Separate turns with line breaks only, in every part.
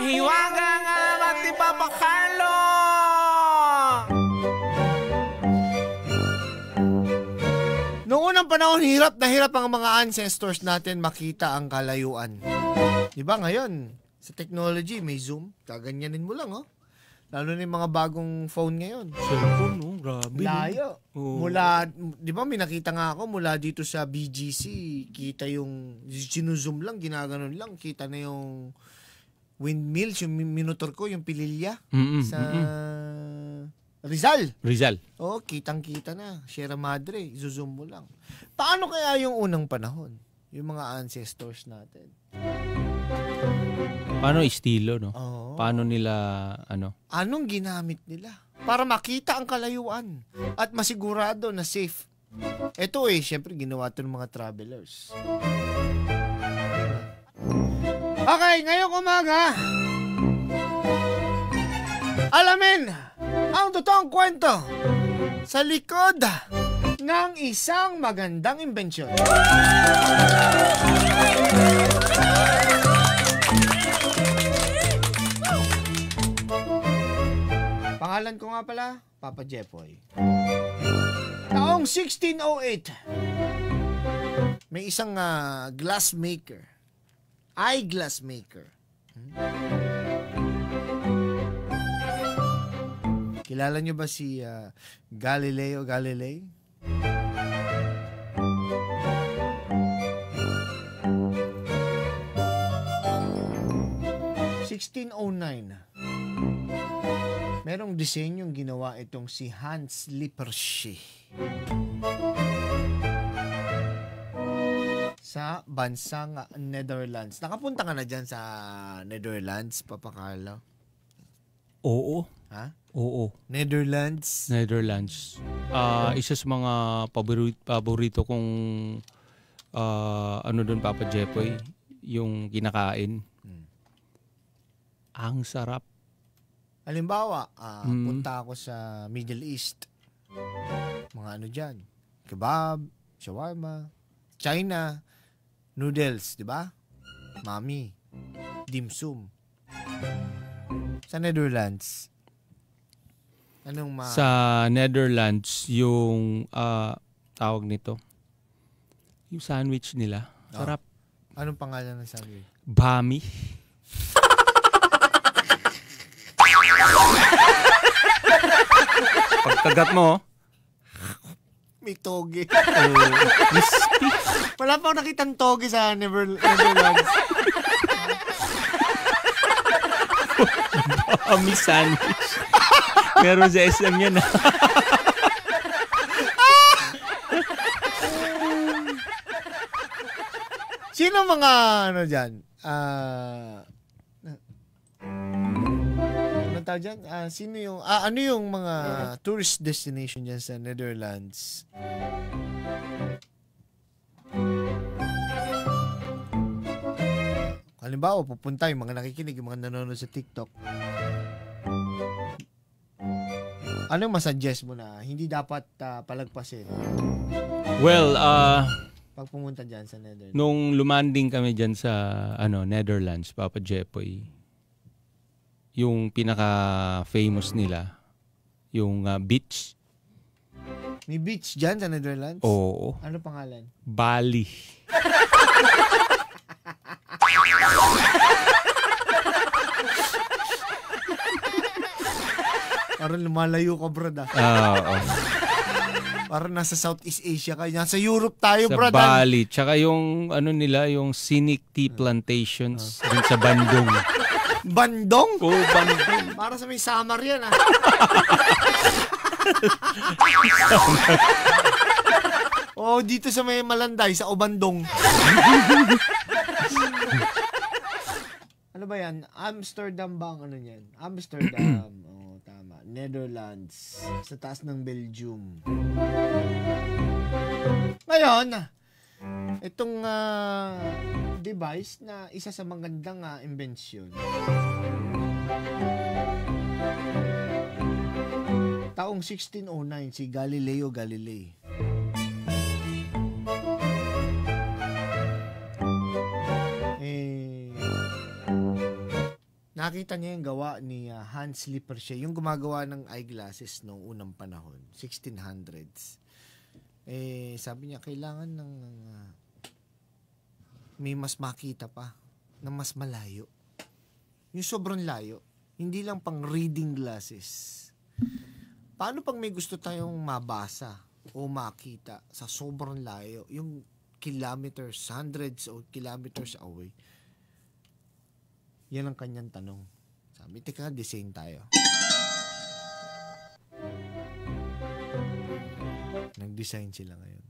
hiwaga nga matipapakalo. Noong unang panahon, hirap na hirap ang mga ancestors natin makita ang kalayuan. Diba ngayon, sa technology, may zoom, kaganyanin mo lang, oh. Lalo na yung mga bagong phone ngayon.
Cellphone, no? Grabe.
Layo.
Oh.
Mula, di ba, may nakita nga ako, mula dito sa BGC, kita yung, sinuzoom lang, ginaganon lang, kita na yung windmills, yung minotor ko, yung pililya, sa Rizal. Oo, kitang-kita na. Sierra Madre, izozoom mo lang. Paano kaya yung unang panahon? Yung mga ancestors natin.
Paano estilo, no?
Oo.
Paano nila, ano?
Anong ginamit nila para makita ang kalayuan at masigurado na safe? Ito syempre ginawa ito ng mga travelers. Okay, ngayong umaga, alamin ang totoong kwento sa likod ng isang magandang imbensyon. Pangalan ko nga pala, Papa Jepoy. Taong 1608, may isang glassmaker, eyeglass maker. Kilala nyo ba si Galileo Galilei? Merong disenyong ginawa itong si Hans Lippershey sa bansang Netherlands. Nakapunta ka na dyan sa Netherlands, Papa Carlo?
Oo.
Ha?
Oo.
Netherlands?
Isa sa mga paborito kong ano doon, Papa Jepoy, yung kinakain. Ang sarap.
Halimbawa, punta ako sa Middle East. Mga ano dyan, kebab, shawarma, China, noodles, di ba? Mami, dim sum. Sa Netherlands,
sa Netherlands, yung tawag nito, yung sandwich nila. Sarap.
Anong pangalan ng sandwich?
Bami. Pagkagat mo,
may toge. Wala pa ako nakitang toge sa Netherlands.
Bami sandwich. Meron sa SM yan.
Sino mga ano dyan? Tawag dyan? Sino yung, ano yung mga tourist destination dyan sa Netherlands? Halimbawa, pupunta yung mga nakikinig, yung mga nanonood sa TikTok. Anong masuggest mo na hindi dapat palagpasin?
Well,
pag pumunta dyan sa Netherlands.
Nung lumanding kami dyan sa Netherlands, Papa Jepoy, yung pinaka-famous nila, yung beach.
May beach dyan sa Netherlands?
Oo.
Ano pangalan?
Bali.
Parang lumalayo ka, brad.
Oo.
Parang nasa Southeast Asia ka. Nasa Europe tayo,
sa
brad.
Sa Bali. Tsaka yung nila, yung scenic tea plantations dun sa Bandung.
Bandong?
Oo, Bandung.
Para sa may Samar yan, dito sa may Malanday, sa Obandong. Ano ba yan? Amsterdam ba ang ano yan? Amsterdam. Tama. Netherlands. Sa taas ng Belgium. Ngayon, itong device na isa sa magandang imbensyon. Taong 1609, si Galileo Galilei. nakita niya yung gawa ni Hans Lippershey, yung gumagawa ng eyeglasses noong unang panahon, 1600s. Sabi niya, kailangan ng may mas makita pa, na mas malayo. Yung sobrang layo, hindi lang pang reading glasses. Paano pag may gusto tayong mabasa o makita sa sobrang layo, yung kilometers, hundreds of kilometers away? Yan ang kanyang tanong. Sabi, teka, design tayo. Nag-design sila ngayon.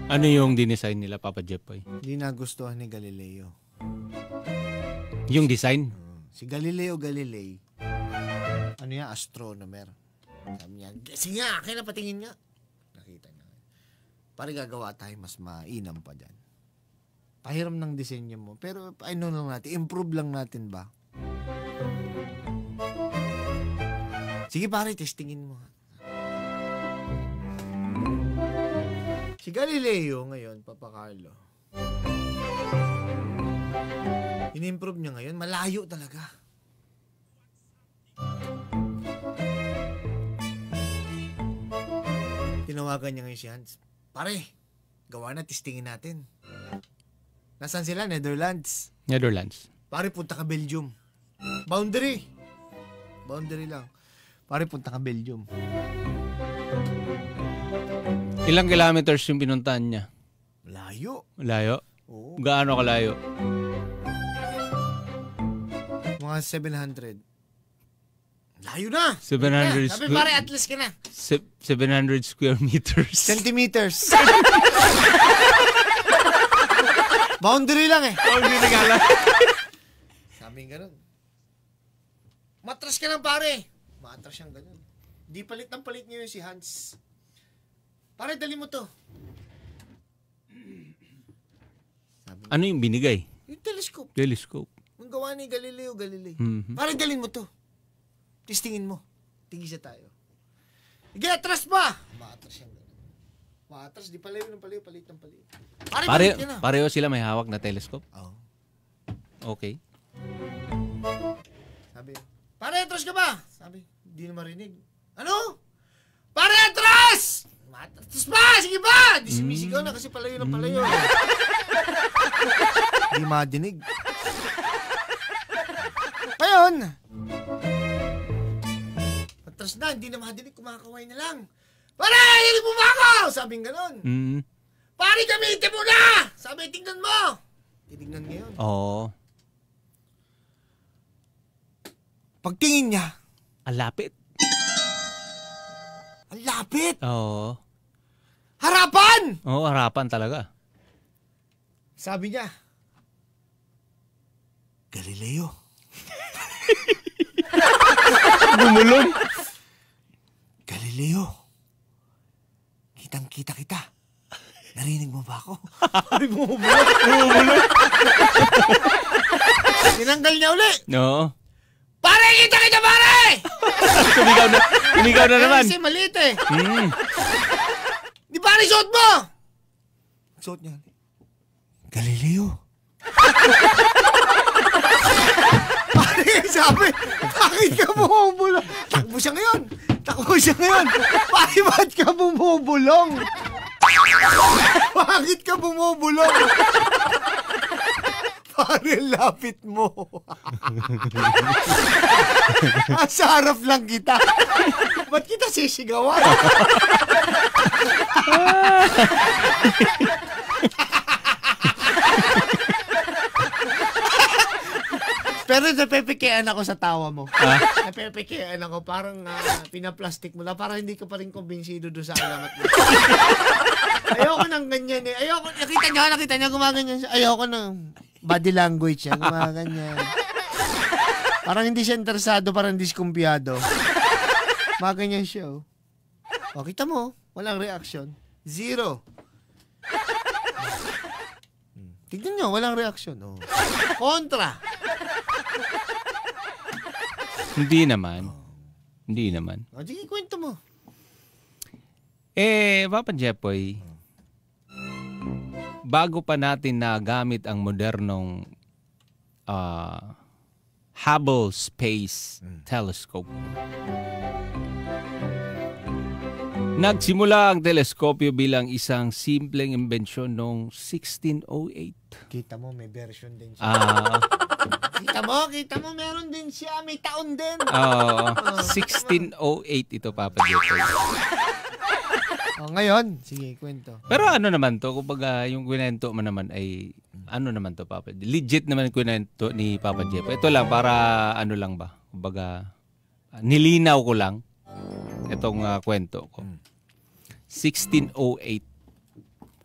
Ano yung dinesign nila, Papa Jepoy?
Hindi nagustuhan ni Galileo.
Yung design?
Si Galileo Galilei, ano yan, astronomer. Sabi niya, sige nga, akin na patingin nga. Nakita niya. Para gagawa tayo mas mainam pa dyan. Pahiram ng disenyo mo. Pero ano lang natin, improve lang natin ba? Sige pare, testingin mo. Si Galileo ngayon, Papa Carlo, in-improve niya ngayon, malayo talaga. Tinawagan niya ngayon si Hans. Pare, gawa na, testingin natin. Nasaan sila? Netherlands. Pare, punta ka Belgium. Boundary lang. Pare, punta ka Belgium.
Ilang kilometers yung pinuntahan niya?
Layo.
Oo. Gaano kalayo?
Mga 700. Layo na!
700
Sabi pare, at least ka na.
700 square meters.
Centimeters. Boundary lang eh.
Boundary nga lang.
Sabi nga ganun. Matras ka lang pare. Matras siyang ganun. Di palit ng palit niyo yung si Hans. Pare, dali mo to. Sabi,
Ano yung binigay?
yung telescope.
Telescope.
Yung gawa ni Galileo Galilei.
Mhm.
Pare, dalhin mo to. Testingin mo. Tigisa tayo. Sige, atras pa! Maatras siyang ganun. Maatras, di palayo ng palayo, palit ng palayo. Pare, palit ka na.
Pareho sila may hawak na telescope?
Oo.
Okay.
Sabi, pare, atras ka ba? Sabi, di na marinig. Ano? Pare, atras! Atras pa! Sige ba? Di sumisigaw na kasi palayo ng palayo. Di madinig. Ngayon, atras na, hindi na madinig, kumakaway na lang. Pare, hilig mo ba ako? Sabing ganon.
Mm.
Pare, gamitin mo na! Sabi, tingnan mo. Titignan ngayon.
Oo.
Pagtingin niya,
Ang lapit.
ang lapit.
Oo.
Harapan!
Oo, harapan talaga.
Sabi niya, Galileo.
Gumulong.
Galileo, kitang-kita kita. Narinig mo ba ako? Ay, bumubulong. Tinanggal niya uli.
No.
Pare, kita, pare!
Tumigaw na naman.
Kasi maliit eh.
Mm.
Di pare, suot mo! Suot niya. Galileo. Pare, sabi, bakit ka bumubulong? Takbo siya ngayon. Pare, bakit ka bumubulong? Bakit ka bumubulong? Pare, lapit mo. Sa harap lang kita. Ba't kita sisigawan? Pero napepekean ako sa tawa mo. Napepekean ako. Parang pinaplastic mo na. Parang hindi ka pa rin kumbinsido doon sa alamat mo. Ayoko nang ganyan eh. Ayoko. Nakita niya gumaganyan siya. Ayoko nang body language siya. Gumaganyan. Parang hindi siya interesado. Parang diskumpiyado. Gumaganyan siya. Oh. O, kita mo. Walang reaction. Zero. Tignan nyo. Walang reaction. Oh. Kontra.
Hindi naman.
O, sige, kwento mo.
Papa Jepoy, bago pa natin nagamit ang modernong Hubble Space Telescope. Nagsimula ang teleskopyo bilang isang simpleng imbensyon noong 1608.
Kita mo, may version din siya. Kita mo, meron din siya. May taon din.
1608 ito, Papa Jeffoy.
Ngayon, sige, kwento.
Pero ano naman to, kumbaga yung kwento mo naman ay, ano naman to, Papa? Legit naman yung kwento ni Papa Jeffoy. Ito lang, para ano lang ba? Kumbaga, nilinaw ko lang itong kwento ko. 1608.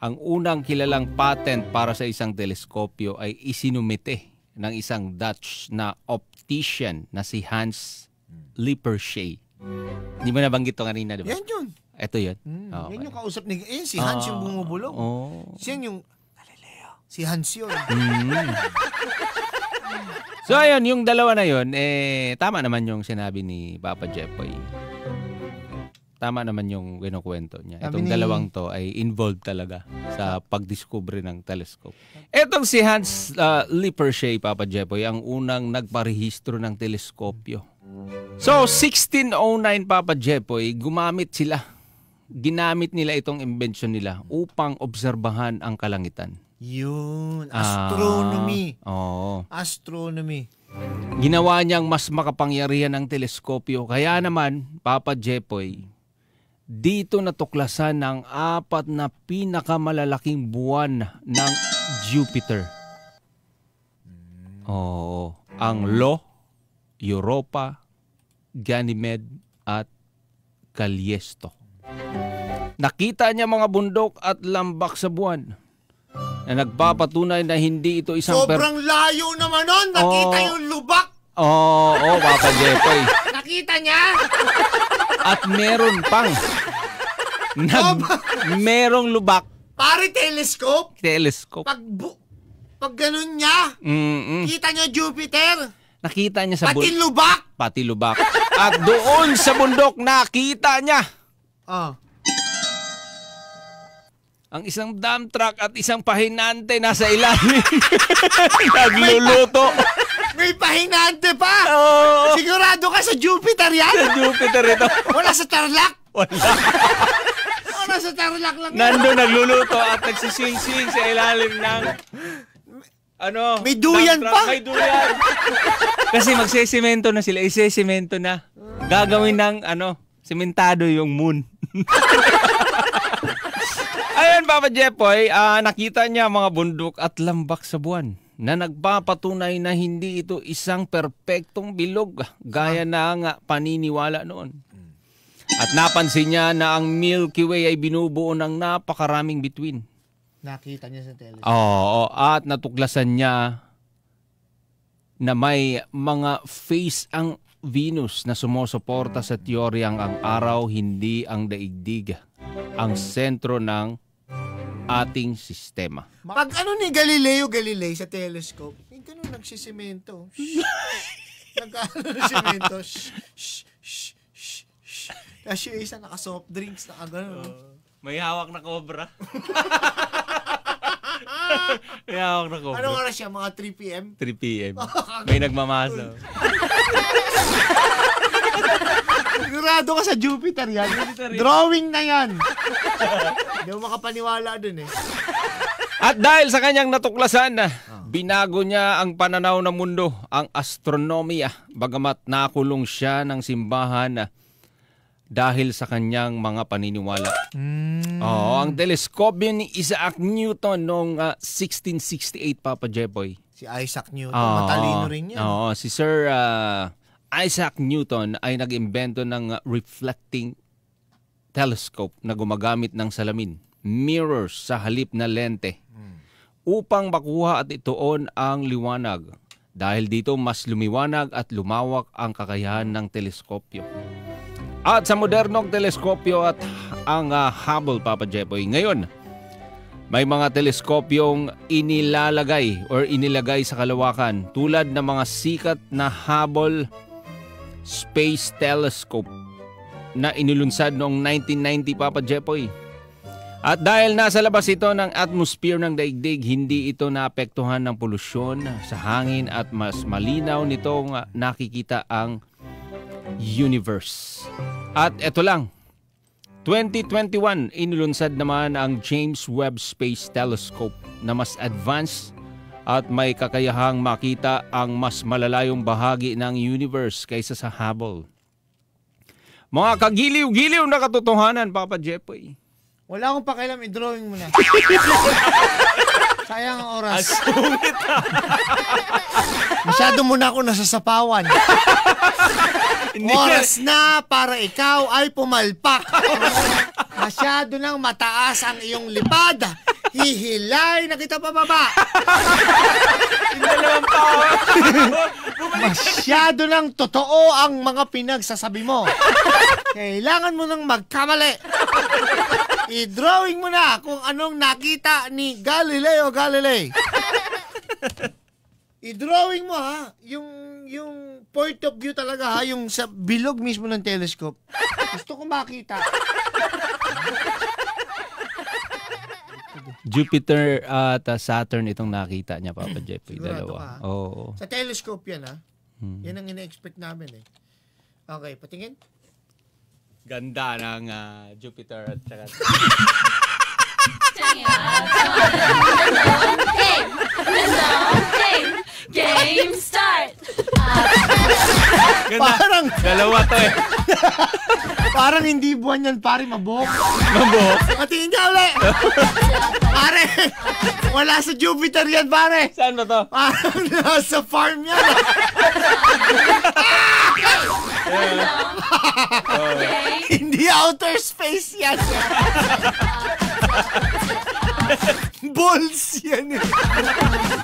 Ang unang kilalang patent para sa isang teleskopyo ay isinumite ng isang Dutch na optician na si Hans Lippershey. Hindi mo nabanggit ito kanina, di ba?
Yan yun.
Ito yun.
Okay. Yan yung kausap ni... si Hans yung bumubulong. Siya yung... Galileo. Si Hans yun.
So ayun, yung dalawa na yun, tama naman yung sinabi ni Papa Jeffoy. Tama naman yung kinukwento niya. Itong dalawang to ay involved talaga sa pagdiskubre ng telescope. Etong si Hans Lippershey, Papa Jeffoy, ang unang nagparehistro ng teleskopyo. So, 1609, Papa Jeffoy, ginamit nila itong invention nila upang obserbahan ang kalangitan.
Yun, astronomy. Astronomy.
Ginawa niyang mas makapangyarihan ang teleskopyo. Kaya naman, Papa Jeffoy, dito natuklasan ng 4 na pinakamalalaking buwan ng Jupiter. Ang Lo, Europa, Ganymede at Callisto. Nakita niya mga bundok at lambak sa buwan na nagpapatunay na hindi ito isang...
Sobrang layo naman nun! Nakita yung lubak!
Papa Jeffoy.
Nakita niya?
At meron pang merong lubak.
Pare, telescope?
Telescope.
Pag ganun niya, kita niya Jupiter.
Nakita niya sa
Pati lubak.
Pati lubak. At doon sa bundok, nakita niya. Ang isang dump truck at isang pahinante nasa ilalim. Nagluluto.
May pahinante pa. Sigurado ka sa Jupiter yan?
Sa Jupiter ito.
Wala sa Tarlac? Wala sa Tarlac lang.
Nandun nagluluto at nagsising-sing sa ilalim ng
may duyan pa.
May duyan. Kasi magsesemento na sila. Isesemento na. Gagawin ng sementado yung moon. Ayun, Papa Jeffoy, nakita niya mga bundok at lambak sa buwan na nagpapatunay na hindi ito isang perpektong bilog gaya ng paniniwala noon. At napansin niya na ang Milky Way ay binubuo ng napakaraming bituin.
Nakita niya sa telescope.
At natuklasan niya na may mga phase ang Venus na sumusuporta sa teoryang ang araw hindi ang daigdig, ang sentro ng ating sistema.
Pag ni Galileo Galilei sa telescope, ganun nagsisemento. Nagsisemento. Kasi yung isa naka-soft drinks, naka-gano'n.
May hawak na cobra. May hawak na cobra.
Anong oras siya? Mga 3 p.m.?
3 p.m. May nagmamasa.
Sigurado ka sa Jupiter yan. Drawing na yan. Hindi mo makapaniwala dun eh.
At dahil sa kanyang natuklasan, binago niya ang pananaw ng mundo, ang astronomiya, bagamat nakulong siya ng simbahan dahil sa kanyang mga paniniwala. Ang teleskopyo ni Isaac Newton noong 1668, Papa Jeffoy.
Si Isaac Newton, matalino rin yan.
Si Sir Isaac Newton ay nag-imbento ng reflecting telescope na gumagamit ng salamin, mirrors sa halip na lente upang makuha at ituon ang liwanag. Dahil dito mas lumiwanag at lumawak ang kakayahan ng teleskopyo. At sa modernong teleskopyo at ang Hubble, Papa Jeffoy, ngayon, may mga teleskopyong inilagay sa kalawakan tulad ng mga sikat na Hubble Space Telescope na inilunsad noong 1990, Papa Jeffoy. At dahil nasa labas ito ng atmosphere ng daigdig, hindi ito naapektuhan ng polusyon sa hangin at mas malinaw nitong nakikita ang universe. At ito lang, 2021, inilunsad naman ang James Webb Space Telescope na mas advanced at may kakayahang makita ang mas malalayong bahagi ng universe kaysa sa Hubble. Mga kagiliw-giliw na katotohanan, Papa Jepoy.
Wala akong pakialam, i-drawing mo na. Sayang ang oras. Masyado mo na ako nasasapawan. Oras na para ikaw ay pumalpak. Masyado nang mataas ang iyong lipad. Hihilay na kita pababa. Masyado nang totoo ang mga pinagsasabi mo. Kailangan mo nang magkamali. I-drawing mo na kung anong nakita ni Galileo Galilei. I-drawing mo ha, yung point of view talaga ha, yung sa bilog mismo ng telescope. Gusto ko makita.
Jupiter at Saturn itong nakita niya, Papa Jepoy. Dalawa. Oo.
Sa telescope yan ha. Yan ang ina-expect namin eh. Okay, patingin.
Ganda ng Jupiter at saka...
Game start!
Ganda.
Parang...
Dalawa to eh.
Parang hindi buwan yan, pare, mabuhok.
Mabuhok?
Patingin ka ulit. Pare, wala sa Jupiter yan, pare.
Saan ba to?
Parang nasa farm yan. Hindi outer space yan. Balls yan eh.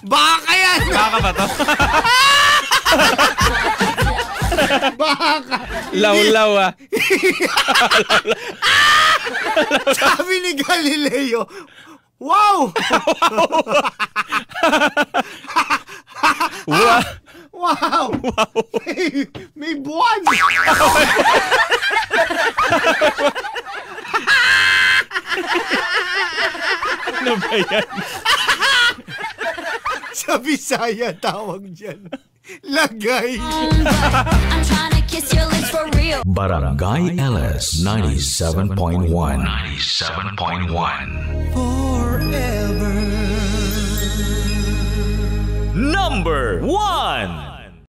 Baka yan.
Baka ba to?
Baka.
Law-law ah.
Sabi ni Galileo, wow!
Wow!
Wow! May buwan!
Ano ba yan?
Sa Bisaya tawag dyan. Lagay.
I'm trying to kiss your lips for real.
Barangay LS 97.1 Forever Number 1